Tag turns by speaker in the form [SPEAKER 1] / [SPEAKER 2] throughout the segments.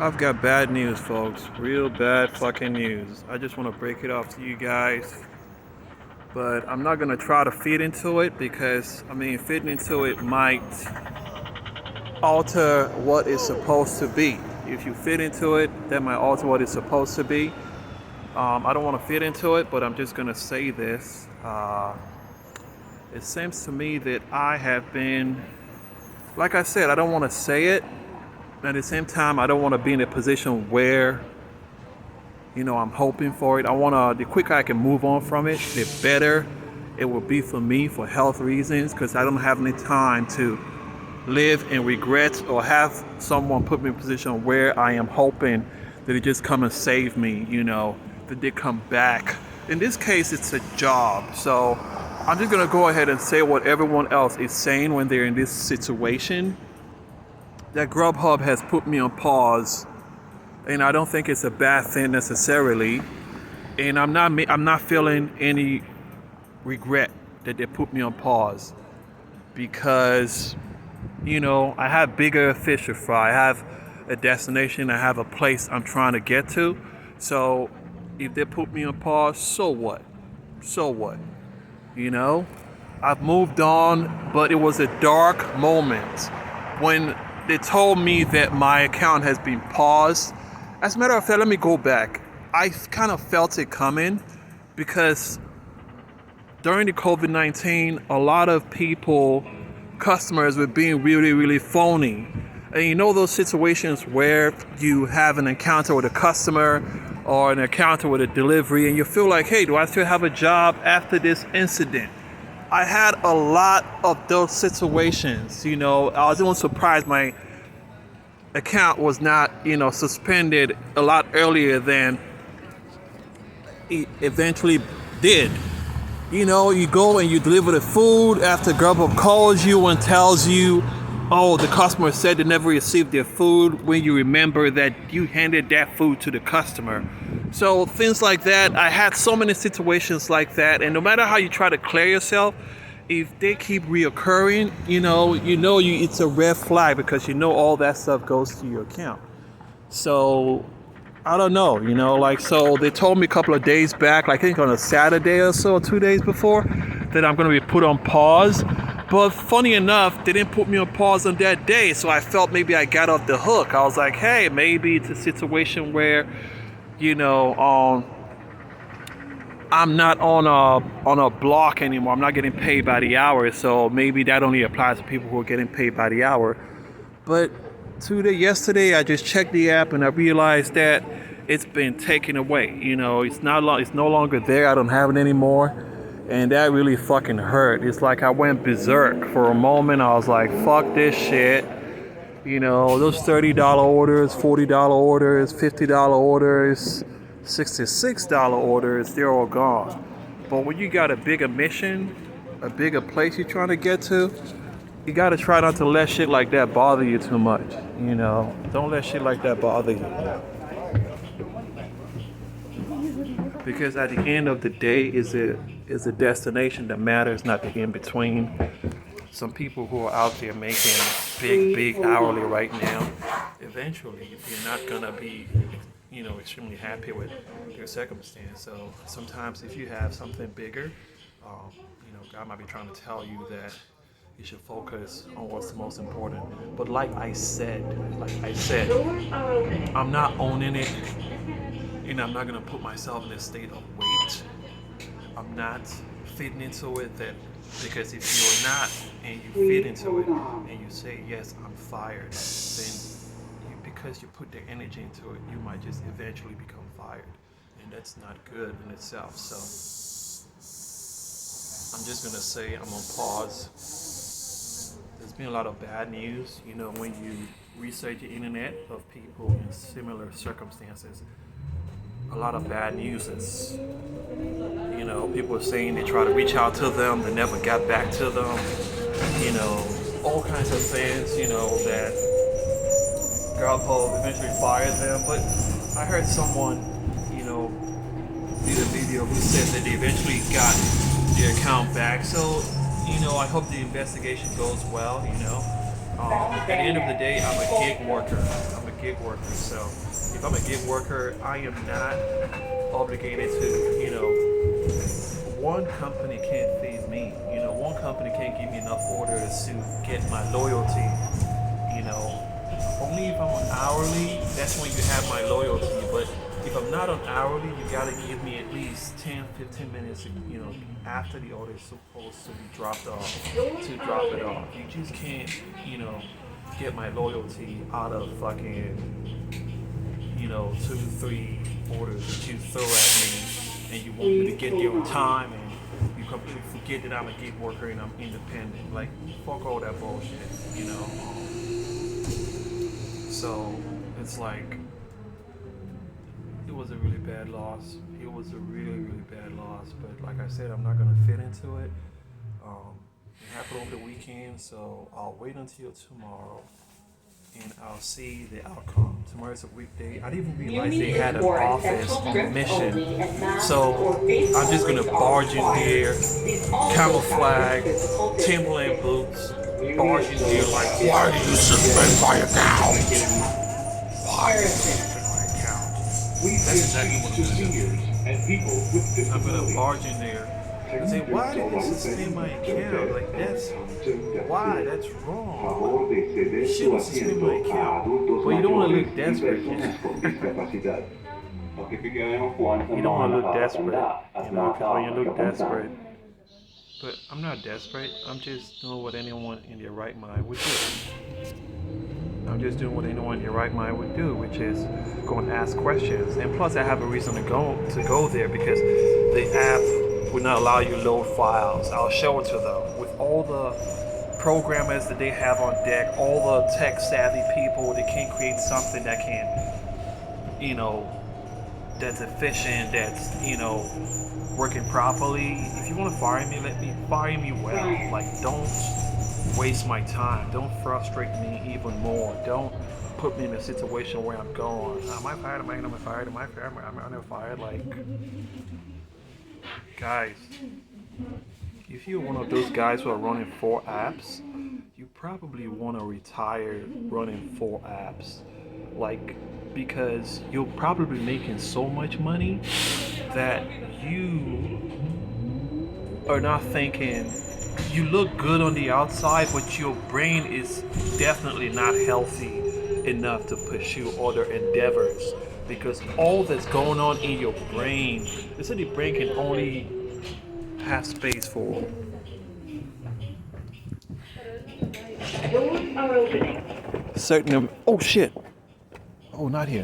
[SPEAKER 1] I've got bad news, folks. Real bad fucking news. I just want to break it off to you guys. But I'm not going to try to fit into it because, fitting into it might alter what it's supposed to be. If you fit into it, that might alter what it's supposed to be. I don't want to fit into it, but I'm just going to say this. It seems to me that I have been, like I said, I don't want to say it. At the same time, I don't want to be in a position where, I'm hoping for it. The quicker I can move on from it, the better it will be for me for health reasons, because I don't have any time to live in regret or have someone put me in a position where I am hoping that they just come and save me, that they come back. In this case, it's a job. So I'm just going to go ahead and say what everyone else is saying when they're in this situation. That GrubHub has put me on pause, and I don't think it's a bad thing necessarily. And I'm not feeling any regret that they put me on pause because, I have bigger fish to fry. I have a destination. I have a place I'm trying to get to. So if they put me on pause, so what? So what? I've moved on, but it was a dark moment when they told me that my account has been paused. As a matter of fact, let me go back. I kind of felt it coming because during the COVID-19, a lot of customers were being really, really phony. And those situations where you have an encounter with a customer or an encounter with a delivery and you feel like, hey, do I still have a job after this incident? I had a lot of those situations. I was even surprised my account was not, suspended a lot earlier than it eventually did. You go and you deliver the food after GrubHub calls you and tells you, oh, the customer said they never received their food, when you remember that you handed that food to the customer. So things like that. I had so many situations like that, and no matter how you try to clear yourself, if they keep reoccurring, it's a red flag because all that stuff goes to your account. So I don't know, so they told me a couple of days back, I think on a Saturday or so, 2 days before, that I'm going to be put on pause. But funny enough, they didn't put me on pause on that day, so I felt maybe I got off the hook. I was like, hey, maybe it's a situation where, I'm not on a block anymore. I'm not getting paid by the hour, so maybe that only applies to people who are getting paid by the hour. But yesterday, I just checked the app and I realized that it's been taken away. It's no longer there. I don't have it anymore. And that really fucking hurt. It's like I went berserk for a moment. I was like, fuck this shit. Those $30 orders, $40 orders, $50 orders, $66 orders, they're all gone. But when you got a bigger mission, a bigger place you're trying to get to, you got to try not to let shit like that bother you too much. Don't let shit like that bother you. Because at the end of the day, is a destination that matters, not the in between. Some people who are out there making big hourly right now, eventually you're not gonna be, extremely happy with your circumstance. So sometimes if you have something bigger, God might be trying to tell you that you should focus on what's the most important. But like I said, I'm not owning it. I'm not gonna put myself in a state of weight. I'm not fitting into it because if you're not and you fit into it and you say, yes, I'm fired, then because you put the energy into it, you might just eventually become fired. And that's not good in itself. So I'm just gonna say I'm on pause. There's been a lot of bad news, when you research the internet of people in similar circumstances. A lot of bad news is, people are saying they try to reach out to them, they never got back to them, all kinds of things, that GrubHub eventually fired them. But I heard someone, did a video who said that they eventually got their account back. So, I hope the investigation goes well, At the end of the day, I'm a gig worker. gig worker. So if I'm a gig worker, I am not obligated to, one company can't feed me. One company can't give me enough orders to get my loyalty. Only if I'm on hourly, that's when you have my loyalty. But if I'm not on hourly, you gotta give me at least 10, 15 minutes, after the order is supposed to be dropped off, to drop it off. You just can't, get my loyalty out of fucking, 2, 3 orders that you throw at me, and you want me to get there on time, and you completely forget that I'm a gig worker and I'm independent. Like, fuck all that bullshit, So it's like, it was a really bad loss. It was a really, really bad loss. But like I said, I'm not gonna fit into it. It happened over the weekend, so I'll wait until tomorrow and I'll see the outcome. Tomorrow's a weekday. I didn't even realize they had an office on mission. So I'm just gonna barge in here, camouflage, Timberland boots, barge in here like, why do you suspend my account? Why do you suspend my account? That's exactly what I'm gonna barge in there and say, why did you suspend my account? Like, that's why, that's wrong. You shouldn't suspend my account. But you don't want to look desperate. You don't want to look desperate, because when you look desperate. But I'm not desperate. I'm just doing what anyone in their right mind would do. I'm just doing what anyone in their right mind would do, which is go and ask questions. And plus, I have a reason to go there, because the app would not allow you to load files. I'll show it to them with all the programmers that they have on deck, all the tech savvy people that can create something that can, that's efficient, that's, working properly. If you want to fire me, let me fire me well. Like, don't waste my time. Don't frustrate me even more. Don't put me in a situation where I'm going, am I fired? Am I fired? Am I fired? Am I not fired? Like, guys, if you're one of those guys who are running 4 apps, you probably want to retire running 4 apps. Like, because you're probably making so much money that you are not thinking, you look good on the outside, but your brain is definitely not healthy enough to pursue other endeavors, because all that's going on in your brain, they said the brain can only have space for certain, oh shit, oh, not here.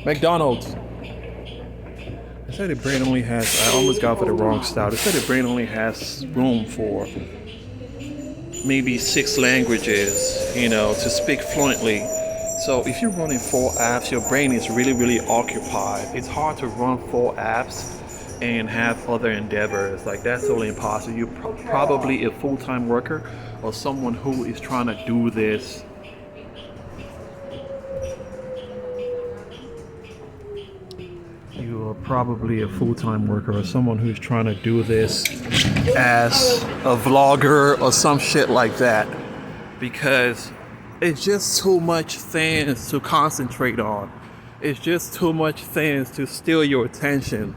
[SPEAKER 1] McDonald's. They said the brain only has, I almost got for the wrong style. They said the brain only has room for maybe 6 languages, to speak fluently. So if you're running 4 apps, your brain is really, really occupied. It's hard to run 4 apps and have other endeavors. Like, that's totally impossible. You're probably a full-time worker or someone who is trying to do this you are probably a full-time worker or someone who's trying to do this as a vlogger or some shit like that, because it's just too much things to concentrate on. It's just too much things to steal your attention.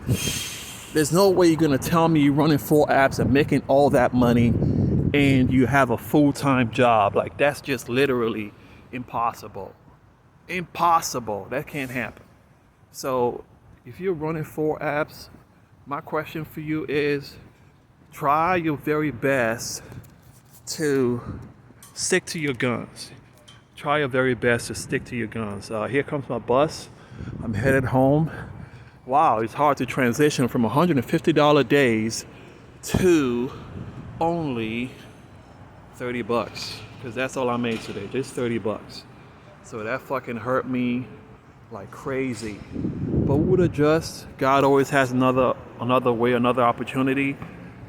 [SPEAKER 1] There's no way you're gonna tell me you're running 4 apps and making all that money and you have a full-time job. Like, that's just literally impossible. Impossible. That can't happen. So if you're running 4 apps, my question for you is, try your very best to stick to your guns. Try your very best to stick to your guns. Here comes my bus. I'm headed home. Wow, it's hard to transition from $150 days to only $30, because that's all I made today, just $30. So that fucking hurt me like crazy. But we'll adjust. God always has another way, another opportunity.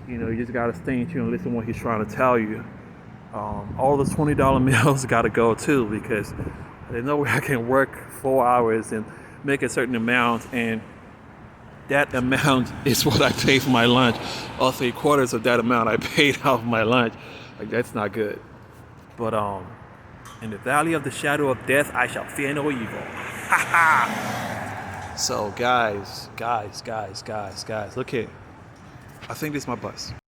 [SPEAKER 1] You just gotta stay in tune and listen to what He's trying to tell you. All the $20 meals gotta go too, because there's no way I can work 4 hours and make a certain amount, and that amount is what I pay for my lunch, or 3/4 of that amount I paid off my lunch. Like, that's not good. But In the valley of the shadow of death, I shall fear no evil. Ha ha! So guys, look here. I think this is my bus.